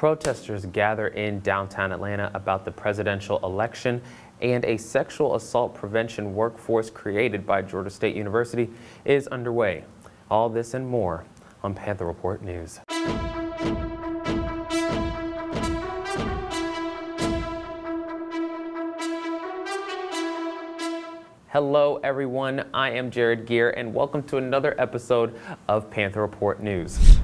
Protesters gather in downtown Atlanta about the presidential election, and a sexual assault prevention workforce created by Georgia State University is underway. All this and more on Panther Report News. Hello everyone, I am Geer, and welcome to another episode of Panther Report News.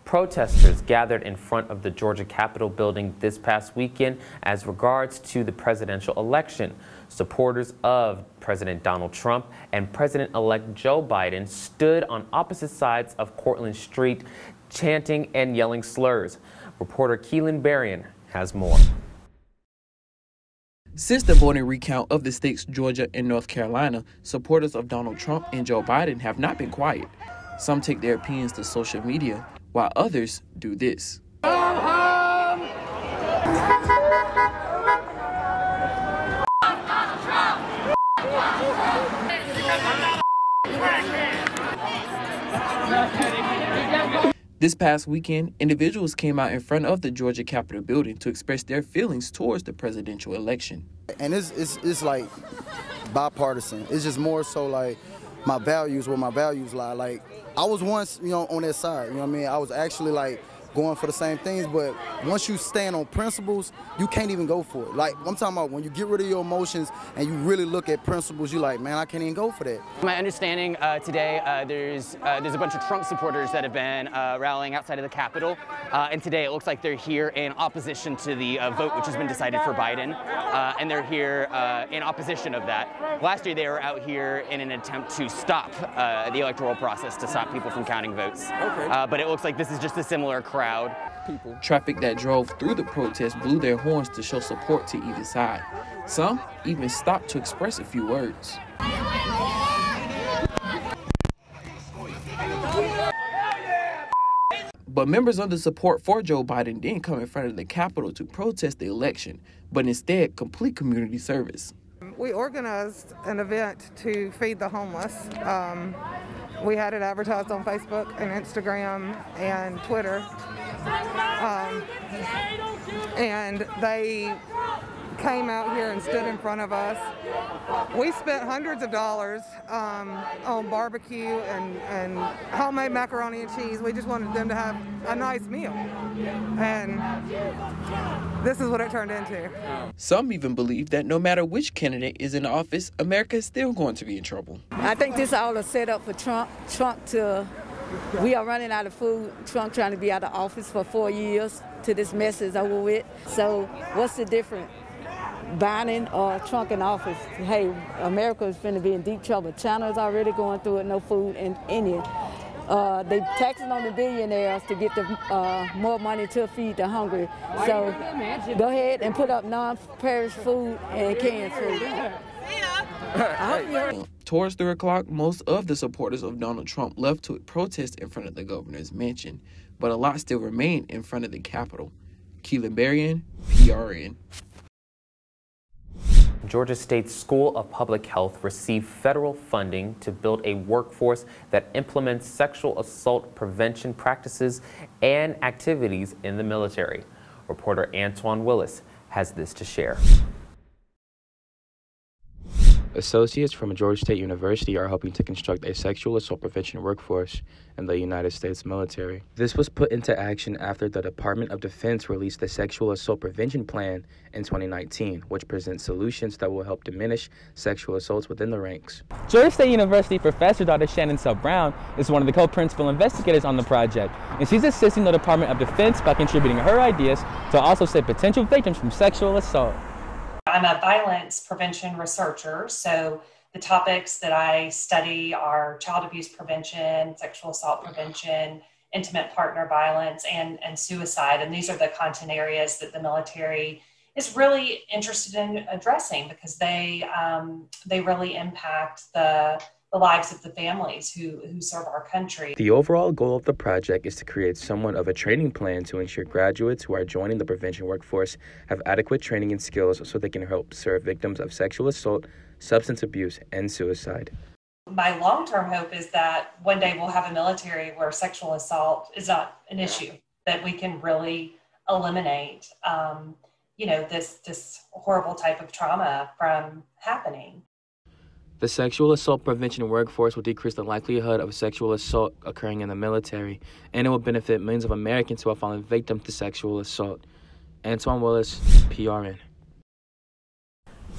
Protesters gathered in front of the Georgia Capitol building this past weekend as regards to the presidential election. Supporters of President Donald Trump and President-elect Joe Biden stood on opposite sides of Cortlandt Street, chanting and yelling slurs. Reporter Keelin Berrian has more. Since the voting recount of the states Georgia and North Carolina, supporters of Donald Trump and Joe Biden have not been quiet. Some take their opinions to social media, while others do this. This past weekend, individuals came out in front of the Georgia Capitol building to express their feelings towards the presidential election. And it's like bipartisan. It's just more so like my values, where my values lie. Like I was once, on that side, I mean? I was actually like going for the same things, but once you stand on principles, you can't even go for it. Like I'm talking about when you get rid of your emotions and you really look at principles, you're like, man, I can't even go for that. My understanding today, there's a bunch of Trump supporters that have been rallying outside of the Capitol, and today it looks like they're here in opposition to the vote which has been decided for Biden, and they're here in opposition of that. Last year they were out here in an attempt to stop the electoral process, to stop people from counting votes. Okay. But it looks like this is just a similar crowd. Traffic that drove through the protest blew their horns to show support to either side. Some even stopped to express a few words. But members of the support for Joe Biden didn't come in front of the Capitol to protest the election, but instead complete community service. We organized an event to feed the homeless. We had it advertised on Facebook and Instagram and Twitter. And they came out here and stood in front of us. We spent hundreds of dollars on barbecue and homemade macaroni and cheese. We just wanted them to have a nice meal. And this is what it turned into. Some even believe that no matter which candidate is in office, America is still going to be in trouble. I think this all a setup for Trump. We are running out of food. Trump trying to be out of office for 4 years till this mess is over with. So what's the difference? Biden or Trump in office? Hey, America is finna be in deep trouble. China's already going through it, no food in India. They taxing on the billionaires to get the more money to feed the hungry. So go ahead and put up non-perish food and canned food. Towards 3 o'clock, most of the supporters of Donald Trump left to protest in front of the governor's mansion, but a lot still remained in front of the Capitol. Keelin Berrian, PRN. Georgia State School of Public Health received federal funding to build a workforce that implements sexual assault prevention practices and activities in the military. Reporter Antwane Willis has this to share. Associates from Georgia State University are helping to construct a sexual assault prevention workforce in the United States military. This was put into action after the Department of Defense released the Sexual Assault Prevention Plan in 2019, which presents solutions that will help diminish sexual assaults within the ranks. Georgia State University professor Dr. Shannon Brown is one of the co-principal investigators on the project, and she's assisting the Department of Defense by contributing her ideas to also save potential victims from sexual assault. I'm a violence prevention researcher, so the topics that I study are child abuse prevention, sexual assault prevention, intimate partner violence, and suicide. And these are the content areas that the military is really interested in addressing because they really impact the lives of the families who serve our country. The overall goal of the project is to create somewhat of a training plan to ensure graduates who are joining the prevention workforce have adequate training and skills so they can help serve victims of sexual assault, substance abuse, and suicide. My long-term hope is that one day we'll have a military where sexual assault is not an issue. that we can really eliminate, this horrible type of trauma from happening. The sexual assault prevention workforce will decrease the likelihood of sexual assault occurring in the military, and it will benefit millions of Americans who have fallen victim to sexual assault. Antwane Willis, PRN.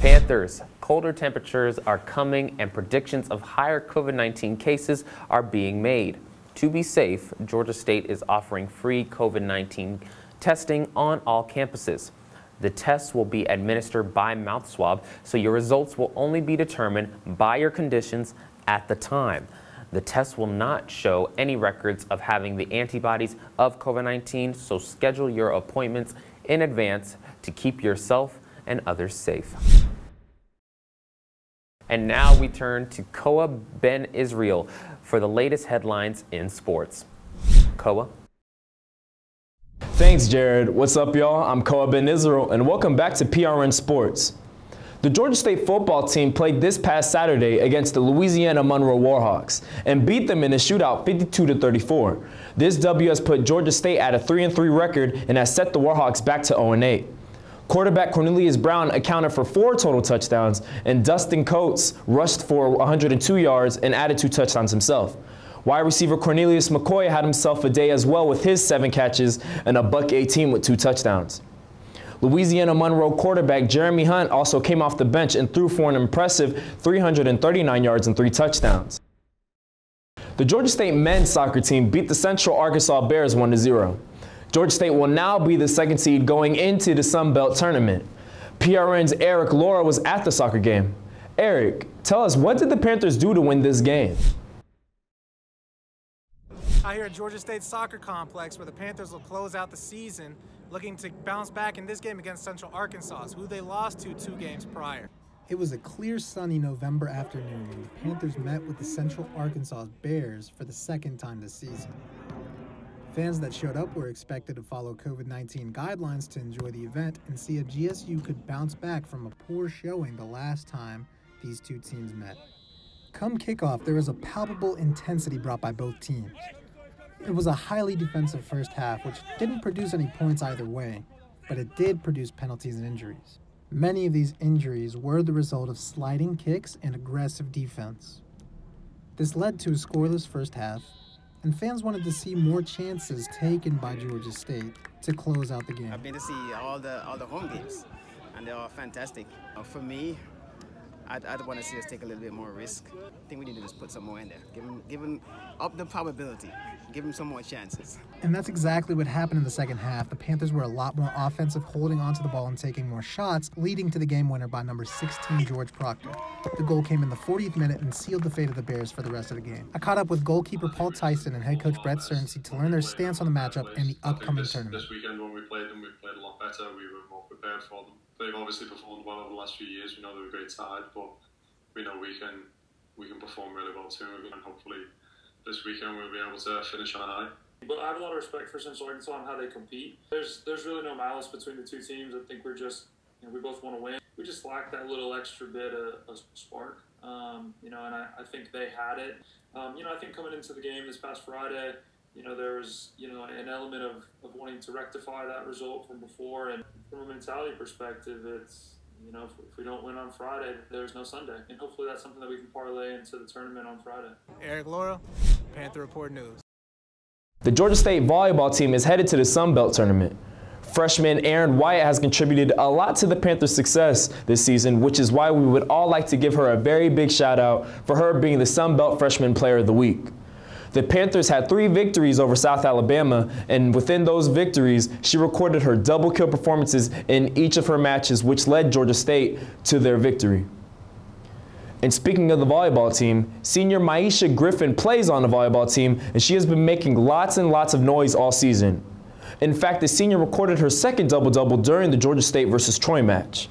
Panthers, colder temperatures are coming and predictions of higher COVID-19 cases are being made. To be safe, Georgia State is offering free COVID-19 testing on all campuses. The tests will be administered by mouth swab, so your results will only be determined by your conditions at the time. The test will not show any records of having the antibodies of COVID-19, so schedule your appointments in advance to keep yourself and others safe. And now we turn to Koa Ben-YIsrael for the latest headlines in sports. Koa. Thanks, Jared. What's up, y'all? I'm Koa Ben-YIsrael, and welcome back to PRN Sports. The Georgia State football team played this past Saturday against the Louisiana Monroe Warhawks and beat them in a shootout 52-34. This W has put Georgia State at a 3-3 record and has set the Warhawks back to 0-8. Quarterback Cornelius Brown accounted for 4 total touchdowns, and Dustin Coates rushed for 102 yards and added 2 touchdowns himself. Wide receiver Cornelius McCoy had himself a day as well with his 7 catches and a $118 with 2 touchdowns. Louisiana Monroe quarterback Jeremy Hunt also came off the bench and threw for an impressive 339 yards and 3 touchdowns. The Georgia State men's soccer team beat the Central Arkansas Bears 1-0. Georgia State will now be the 2nd seed going into the Sun Belt tournament. PRN's EricLora was at the soccer game. Eric, tell us, what did the Panthers do to win this game? Out here at Georgia State Soccer Complex, where the Panthers will close out the season, looking to bounce back in this game against Central Arkansas, who they lost to 2 games prior. It was a clear, sunny November afternoon when the Panthers met with the Central Arkansas Bears for the 2nd time this season. Fans that showed up were expected to follow COVID-19 guidelines to enjoy the event and see if GSU could bounce back from a poor showing the last time these 2 teams met. Come kickoff, there was a palpable intensity brought by both teams. It was a highly defensive first half, which didn't produce any points either way, but it did produce penalties and injuries. Many of these injuries were the result of sliding kicks and aggressive defense. This led to a scoreless first half, and fans wanted to see more chances taken by Georgia State to close out the game. I've been to see all the home games, and they're all fantastic. For me, I'd want to see us take a little bit more risk. I think we need to just put some more in there. Give them up the probability. Give them some more chances. And that's exactly what happened in the second half. The Panthers were a lot more offensive, holding onto the ball and taking more shots, leading to the game winner by number 16, George Proctor. The goal came in the 40th minute and sealed the fate of the Bears for the rest of the game. I caught up with goalkeeper Paul Tyson and head coach Brett Cerncy to learn their stance on the matchup and the upcoming tournament. This weekend when we played them, we played a lot better. We were more prepared for them. They've obviously performed well over the last few years. We know they're a great side, but we know we can perform really well too, and hopefully this weekend we'll be able to finish on a high. But I have a lot of respect for Central Arkansas and how they compete. There's really no malice between the 2 teams. I think we're just, we both want to win. We just lack that little extra bit of spark, and I think they had it. I think coming into the game this past Friday, there was, an element of wanting to rectify that result from before. And from a mentality perspective, it's, if we don't win on Friday, there's no Sunday. And hopefully that's something that we can parlay into the tournament on Friday. EricLora, Panther Report News. The Georgia State volleyball team is headed to the Sun Belt tournament. Freshman Erin Wyatt has contributed a lot to the Panthers' success this season, which is why we would all like to give her a very big shout out for her being the Sun Belt Freshman Player of the Week. The Panthers had 3 victories over South Alabama, and within those victories, she recorded her double-kill performances in each of her matches, which led Georgia State to their victory. And speaking of the volleyball team, senior Maisha Griffin plays on the volleyball team, and she has been making lots and lots of noise all season. In fact, the senior recorded her 2nd double-double during the Georgia State versus Troy match.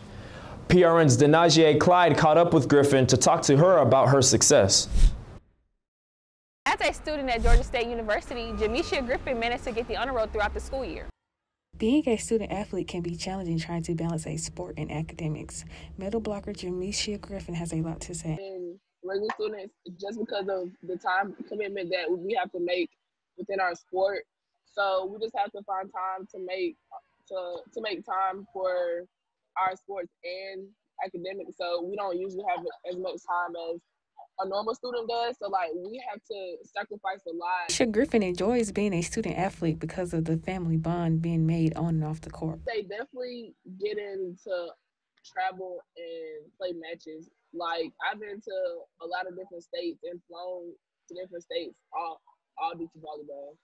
PRN's DeNajhae Clyde caught up with Griffin to talk to her about her success. As a student at Georgia State University, Jamisha Griffin managed to get the honor roll throughout the school year. Being a student athlete can be challenging trying to balance a sport and academics. Middle blocker Jamisha Griffin has a lot to say. And regular students, just because of the time commitment that we have to make within our sport, So we just have to find time to make time for our sports and academics. So we don't usually have as much time as a normal student does. So like we have to sacrifice a lot. Keisha Griffin enjoys being a student athlete because of the family bond being made on and off the court. They definitely get into travel and play matches. Like I've been to a lot of different states and flown to different states all due to volleyball.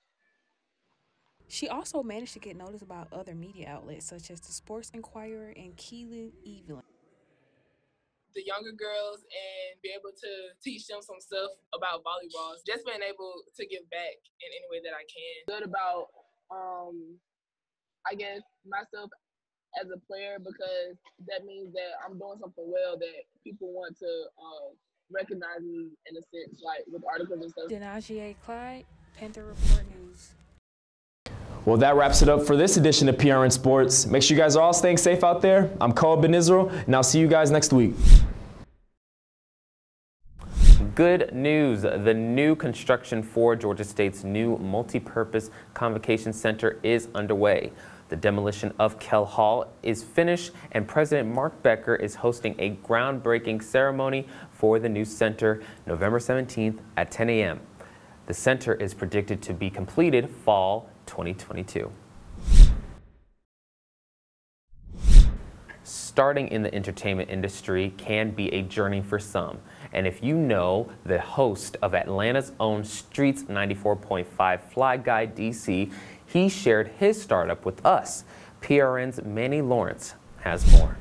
She also managed to get noticed by other media outlets such as the Sports Inquirer and Keelin Berrian. The younger girls and be able to teach them some stuff about volleyball. Just being able to give back in any way that I can. Good about, I guess, myself as a player, because that means that I'm doing something well that people want to recognize me in a sense, like with articles and stuff. DeNajhae Clyde, Panther Report News. Well, that wraps it up for this edition of PRN Sports. Make sure you guys are all staying safe out there. I'm Koa Ben-YIsrael, and I'll see you guys next week. Good news. The new construction for Georgia State's new multi-purpose convocation center is underway. The demolition of Kell Hall is finished, and President Mark Becker is hosting a groundbreaking ceremony for the new center November 17th at 10 a.m. The center is predicted to be completed fall 2022. Starting in the entertainment industry can be a journey for some. And if you know the host of Atlanta's own Streets 94.5 Fly Guy DC, he shared his startup with us. PRN's Manni Lawerence has more.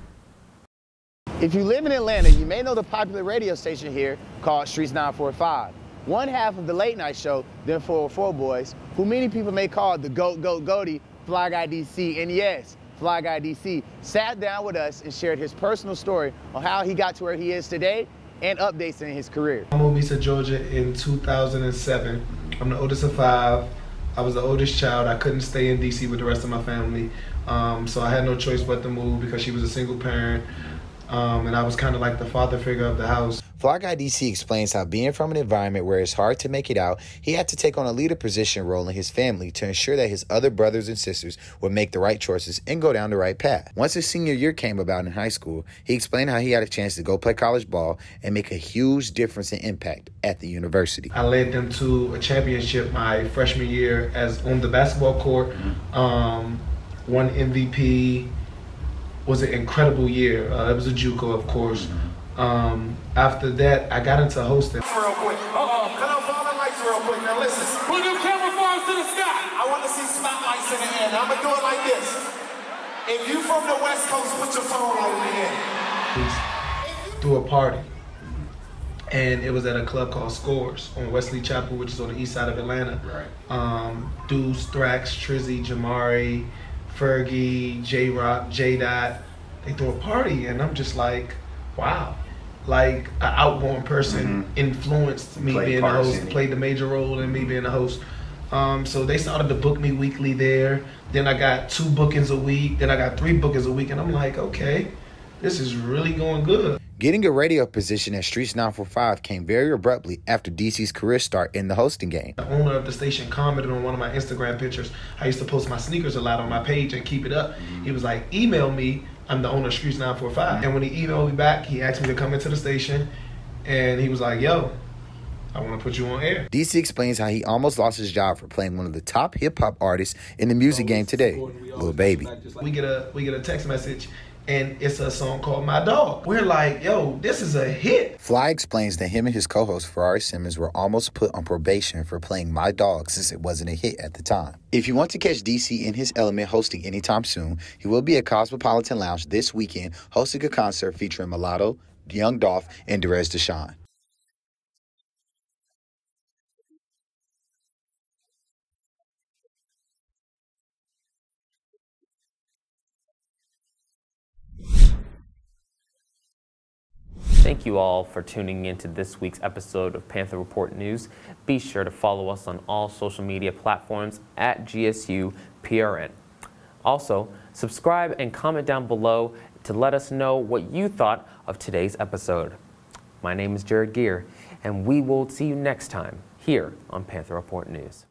If you live in Atlanta, you may know the popular radio station here called Streets 945. One half of the late night show, Them 404 Boys, who many people may call the GOAT-GOAT-GOATy, Fly Guy DC. And yes, Fly Guy DC sat down with us and shared his personal story on how he got to where he is today and updates in his career. I moved to Georgia in 2007. I'm the oldest of 5. I was the oldest child. I couldn't stay in DC with the rest of my family. So I had no choice but to move because she was a single parent. And I was kind of like the father figure of the house. Fly Guy DC explains how being from an environment where it's hard to make it out, he had to take on a leader position role in his family to ensure that his other brothers and sisters would make the right choices and go down the right path. Once his senior year came about in high school, he explained how he had a chance to go play college ball and make a huge difference and impact at the university. I led them to a championship my freshman year as on the basketball court, won MVP. Was an incredible year. It was a JUCO, of course. After that, I got into hosting. Real quick. Cut off all the lights real quick. Now listen. Put them camera phones to the sky. I want to see spotlights in the air. Now I'm going to do it like this. If you from the West Coast, put your phone light in the air. Threw a party. And it was at a club called Scores on Wesley Chapel, which is on the east side of Atlanta. Right. Deuce, Thrax, Trizzy, Jamari, Fergie, J-Rock, J-Dot, they threw a party, and I'm just like, wow. Like, an outgoing person influenced me being the host, played the major role in me being the host. So they started to book me weekly there. Then I got 2 bookings a week. Then I got 3 bookings a week, and I'm like, okay, this is really going good. Getting a radio position at Streets 945 came very abruptly after DC's career start in the hosting game. The owner of the station commented on one of my Instagram pictures. I used to post my sneakers a lot on my page and keep it up. He was like, email me. I'm the owner of Streets 945. And when he emailed me back, he asked me to come into the station. And he was like, yo, I want to put you on air. DC explains how he almost lost his job for playing one of the top hip-hop artists in the music game today, Lil Baby. We get a text message, and it's a song called My Dog. We're like, yo, this is a hit. Fly explains that him and his co-host Ferrari Simmons were almost put on probation for playing My Dog since it wasn't a hit at the time. If you want to catch DC in his element hosting anytime soon, he will be at Cosmopolitan Lounge this weekend hosting a concert featuring Mulatto, Young Dolph, and Derez Deshawn. Thank you all for tuning in to this week's episode of Panther Report News. Be sure to follow us on all social media platforms at GSU-PRN. Also, subscribe and comment down below to let us know what you thought of today's episode. My name is Geer, and we will see you next time here on Panther Report News.